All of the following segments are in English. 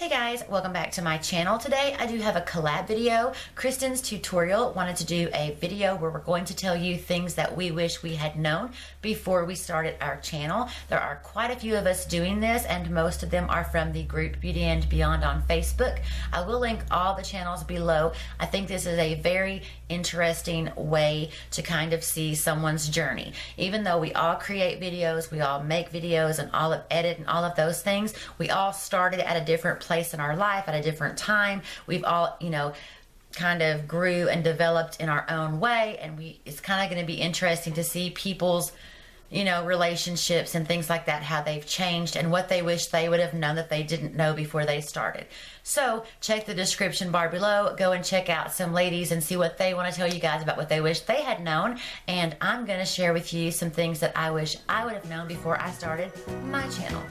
Hey guys, welcome back to my channel. Today I do have a collab video. Kristen's tutorial wanted to do a video where we're going to tell you things that we wish we had known before we started our channel. There are quite a few of us doing this, and most of them are from the group Beauty and Beyond on Facebook. I will link all the channels below. I think this is a very interesting way to kind of see someone's journey. Even though we all create videos, we all make videos and all of edit and all of those things, we all started at a different place in our life at a different time. We've all, kind of grew and developed in our own way, and it's kind of going to be interesting to see people's relationships and things like that, how they've changed and what they wish they would have known that they didn't know before they started. So check the description bar below, go and check out some ladies and see what they want to tell you guys about what they wish they had known. And I'm going to share with you some things that I wish I would have known before I started my channel.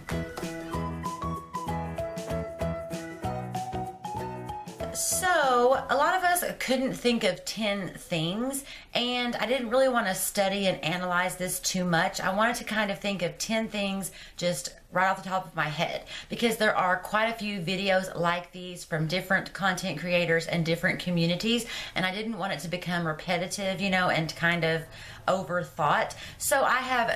So a lot of us couldn't think of 10 things, and I didn't really want to study and analyze this too much. I wanted to kind of think of 10 things just right off the top of my head, because there are quite a few videos like these from different content creators and different communities, and I didn't want it to become repetitive, and kind of overthought. So I have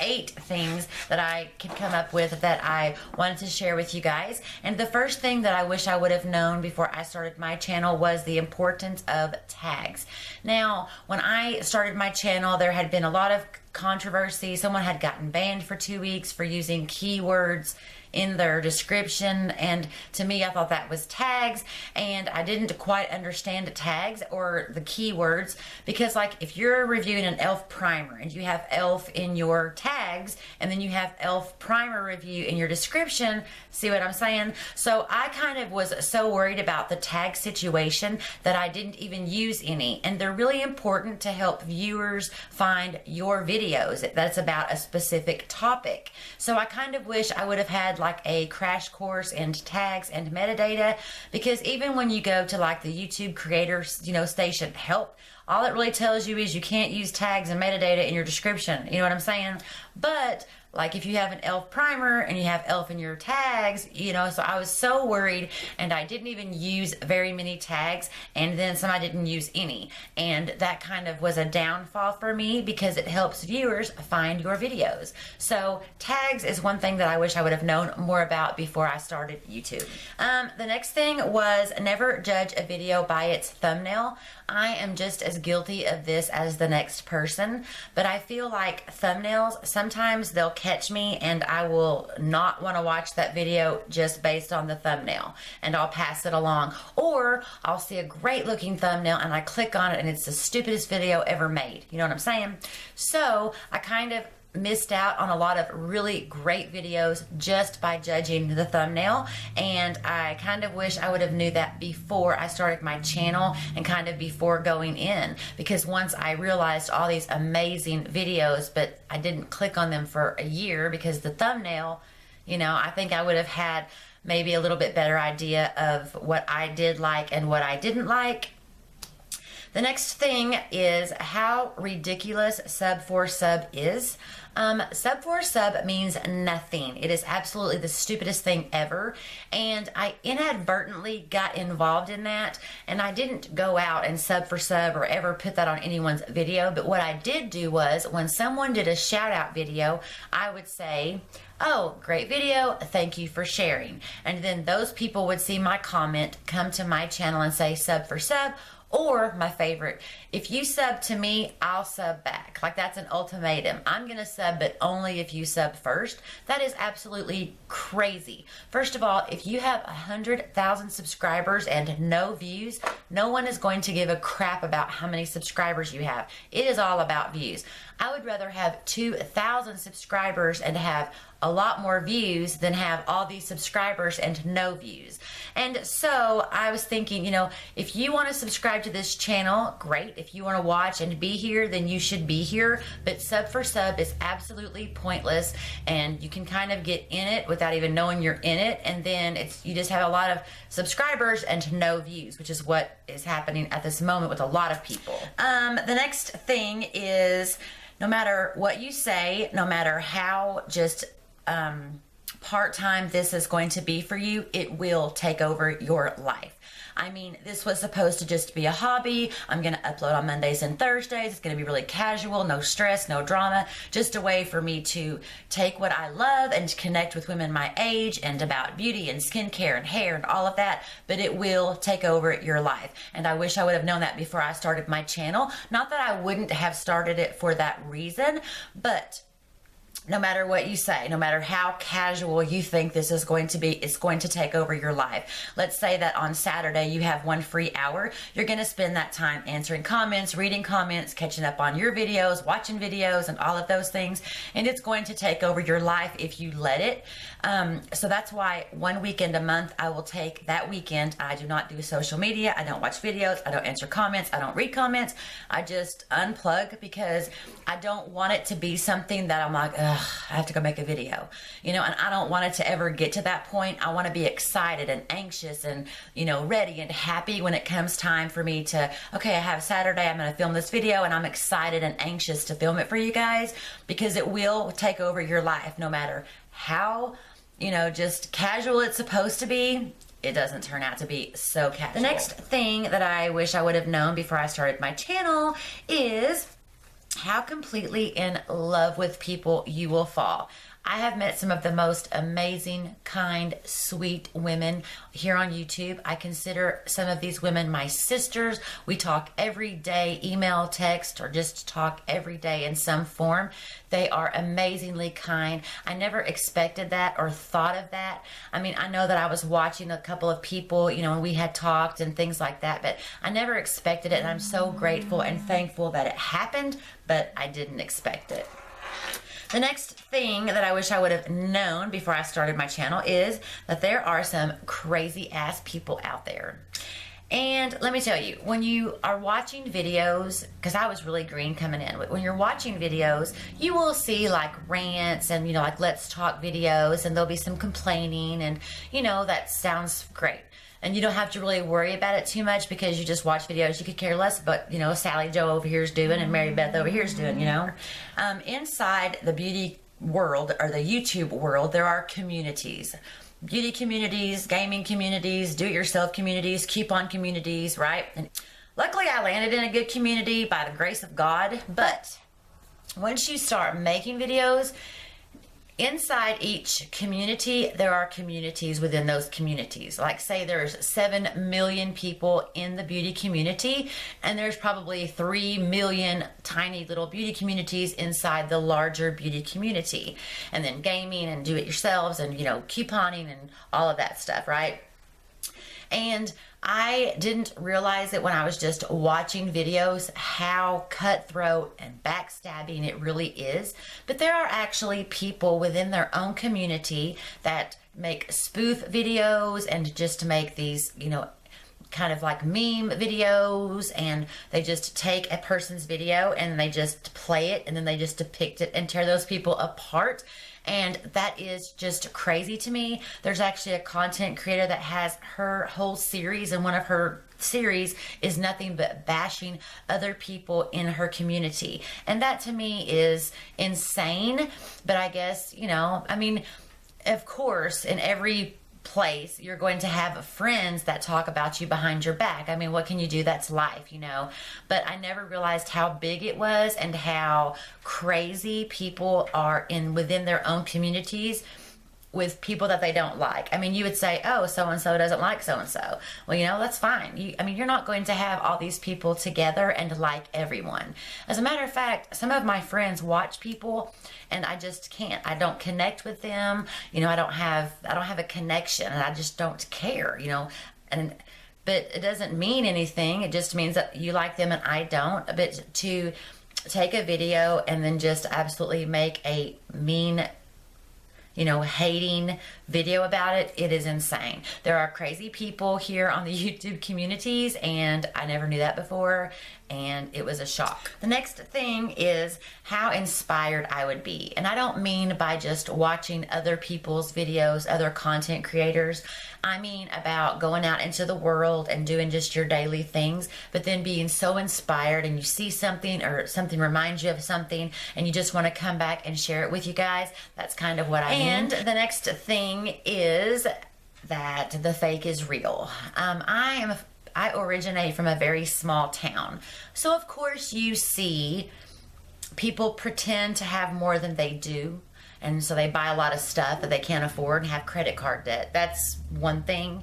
8 things that I could come up with that I wanted to share with you guys. And the first thing that I wish I would have known before I started my channel was the importance of tags. Now, when I started my channel, there had been a lot of controversy. Someone had gotten banned for 2 weeks for using keywords in their description, and to me, I thought that was tags, and I didn't quite understand tags or the keywords, because like if you're reviewing an e.l.f. primer and you have e.l.f. in your tags and then you have e.l.f. primer review in your description, see what I'm saying? So I kind of was so worried about the tag situation that I didn't even use any, and they're really important to help viewers find your videos that's about a specific topic. So I kind of wish I would have had like a crash course in tags and metadata, because even when you go to like the YouTube creator station help, all it really tells you is you can't use tags and metadata in your description. You know what I'm saying? But like if you have an e.l.f. primer and you have e.l.f. in your tags, so I was so worried, and I didn't even use very many tags, and then some I didn't use any. And that kind of was a downfall for me, because it helps viewers find your videos. So tags is one thing that I wish I would have known more about before I started YouTube. The next thing was never judge a video by its thumbnail. I am just as guilty of this as the next person, but I feel like thumbnails, sometimes they'll catch me and I will not want to watch that video just based on the thumbnail, and I'll pass it along. Or I'll see a great looking thumbnail and I click on it and it's the stupidest video ever made. You know what I'm saying? So I kind of missed out on a lot of really great videos just by judging the thumbnail, and I kind of wish I would have knew that before I started my channel and kind of before going in, because once I realized all these amazing videos, but I didn't click on them for a year because the thumbnail, I think I would have had maybe a little bit better idea of what I did like and what I didn't like. The next thing is how ridiculous sub for sub is. Sub for sub means nothing. It is absolutely the stupidest thing ever, and I inadvertently got involved in that, and I didn't go out and sub for sub or ever put that on anyone's video. But what I did do was, when someone did a shout out video, I would say, "Oh, great video, thank you for sharing," and then those people would see my comment, come to my channel and say sub for sub. Or my favorite, if you sub to me, I'll sub back. Like that's an ultimatum. I'm going to sub, but only if you sub first. That is absolutely crazy. First of all, if you have 100,000 subscribers and no views, no one is going to give a crap about how many subscribers you have. It is all about views. I would rather have 2,000 subscribers and have a lot more views than have all these subscribers and no views. And so I was thinking, if you want to subscribe to this channel, great. If you want to watch and be here, then you should be here. But sub for sub is absolutely pointless, and you can kind of get in it without even knowing you're in it, and then you just have a lot of subscribers and no views, which is what is happening at this moment with a lot of people. The next thing is, no matter what you say, no matter how just part-time this is going to be for you, it will take over your life. I mean, this was supposed to just be a hobby. I'm going to upload on Mondays and Thursdays. It's going to be really casual, no stress, no drama, just a way for me to take what I love and to connect with women my age and about beauty and skincare and hair and all of that, but it will take over your life. And I wish I would have known that before I started my channel. Not that I wouldn't have started it for that reason, but no matter what you say, no matter how casual you think this is going to be, it's going to take over your life. Let's say that on Saturday you have 1 free hour. You're going to spend that time answering comments, reading comments, catching up on your videos, watching videos, and all of those things. And it's going to take over your life if you let it. So that's why 1 weekend a month, I will take that weekend. I do not do social media. I don't watch videos. I don't answer comments. I don't read comments. I just unplug because I don't want it to be something that I'm like, ugh, I have to go make a video, you know, and I don't want it to ever get to that point. I want to be excited and anxious and, you know, ready and happy when it comes time for me to, okay, I have Saturday, I'm going to film this video, and I'm excited and anxious to film it for you guys, because it will take over your life no matter how, you know, just casual it's supposed to be. It doesn't turn out to be so casual. The next thing that I wish I would have known before I started my channel is how completely in love with people you will fall. I have met some of the most amazing, kind, sweet women here on YouTube. I consider some of these women my sisters. We talk every day, email, text, or just talk every day in some form. They are amazingly kind. I never expected that or thought of that. I mean, I know that I was watching a couple of people, you know, and we had talked and things like that, but I never expected it, and I'm so grateful and thankful that it happened, but I didn't expect it. The next thing that I wish I would have known before I started my channel is that there are some crazy ass people out there. And let me tell you, when you are watching videos, because I was really green coming in, when you're watching videos, you will see like rants and, you know, like let's talk videos, and there'll be some complaining, and, you know, that sounds great. And you don't have to really worry about it too much because you just watch videos. You could care less but, you know, Sally Joe over here is doing and Mary Beth over here is doing, you know. Inside the beauty world, or the YouTube world, there are communities. Beauty communities, gaming communities, do-it-yourself communities, coupon communities, right? And luckily I landed in a good community by the grace of God. But once you start making videos, inside each community, there are communities within those communities. Like, say there's 7 million people in the beauty community, and there's probably 3 million tiny little beauty communities inside the larger beauty community. And then gaming and do-it-yourselves and, you know, couponing and all of that stuff, right? And I didn't realize it when I was just watching videos how cutthroat and backstabbing it really is. But there are actually people within their own community that make spoof videos and just make these, you know, kind of like meme videos, and they just take a person's video and they just play it and then they just depict it and tear those people apart. And that is just crazy to me. There's actually a content creator that has her whole series, and one of her series is nothing but bashing other people in her community. And that to me is insane. But I guess, you know, I mean, of course, in every place you're going to have friends that talk about you behind your back. I mean, what can you do? That's life, you know. But I never realized how big it was and how crazy people are within their own communities with people that they don't like. I mean, you would say, oh, so-and-so doesn't like so-and-so. Well, you know, that's fine. I mean, you're not going to have all these people together and like everyone. As a matter of fact, some of my friends watch people and I just can't. I don't connect with them. You know, I don't have a connection, and I just don't care, you know. But it doesn't mean anything. It just means that you like them and I don't. But to take a video and then just absolutely make a mean, you know, hating video about it, it is insane. There are crazy people here on the YouTube communities, and I never knew that before, and it was a shock. The next thing is how inspired I would be. And I don't mean by just watching other people's videos, other content creators. I mean about going out into the world and doing just your daily things, but then being so inspired and you see something or something reminds you of something and you just want to come back and share it with you guys. That's kind of what I mean. And the next thing is that the fake is real. I originate from a very small town. So of course you see people pretend to have more than they do. And so they buy a lot of stuff that they can't afford and have credit card debt. That's one thing.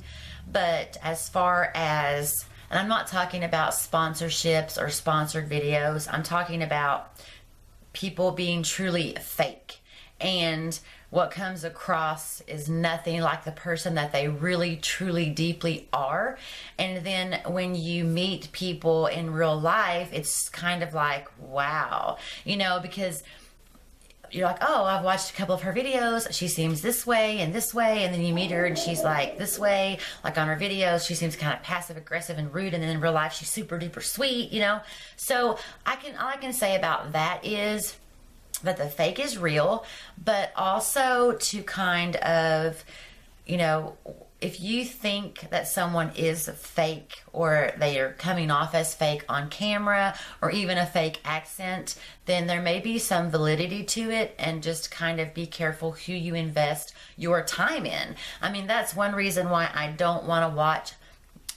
But as far as, and I'm not talking about sponsorships or sponsored videos, I'm talking about people being truly fake. And what comes across is nothing like the person that they really, truly, deeply are. And then when you meet people in real life, it's kind of like, wow, you know, because you're like, oh, I've watched a couple of her videos. She seems this way. And then you meet her and she's like this way. Like on her videos, she seems kind of passive aggressive and rude. And then in real life, she's super duper sweet, you know? So all I can say about that is that the fake is real, but also to kind of, you know, if you think that someone is fake or they are coming off as fake on camera or even a fake accent, then there may be some validity to it, and just kind of be careful who you invest your time in. I mean, that's one reason why I don't want to watch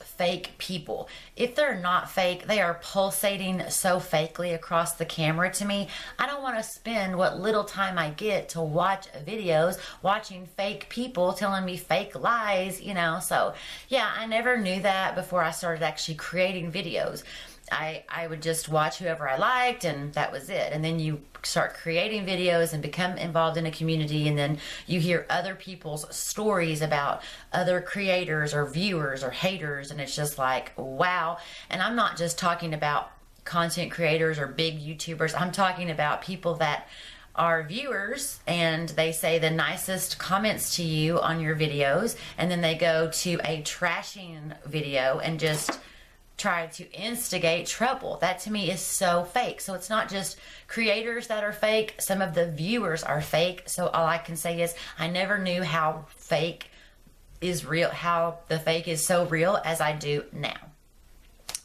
fake people. If they're not fake, they are pulsating so fakely across the camera to me. I don't want to spend what little time I get to watch videos watching fake people telling me fake lies, you know. So yeah, I never knew that before I started actually creating videos. I would just watch whoever I liked, and that was it. And then you start creating videos and become involved in a community, and then you hear other people's stories about other creators or viewers or haters, and it's just like, wow. And I'm not just talking about content creators or big YouTubers. I'm talking about people that are viewers, and they say the nicest comments to you on your videos, and then they go to a trashing video and just try to instigate trouble. That to me is so fake. So it's not just creators that are fake, some of the viewers are fake. So all I can say is I never knew how fake is real, how the fake is so real as I do now.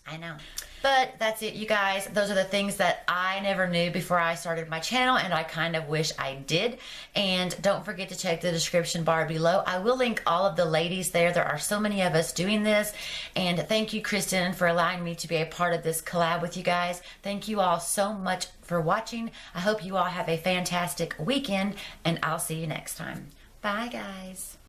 I know. But that's it, you guys. Those are the things that I never knew before I started my channel, and I kind of wish I did. And don't forget to check the description bar below. I will link all of the ladies there. There are so many of us doing this. And thank you, Kristen, for allowing me to be a part of this collab with you guys. Thank you all so much for watching. I hope you all have a fantastic weekend, and I'll see you next time. Bye, guys.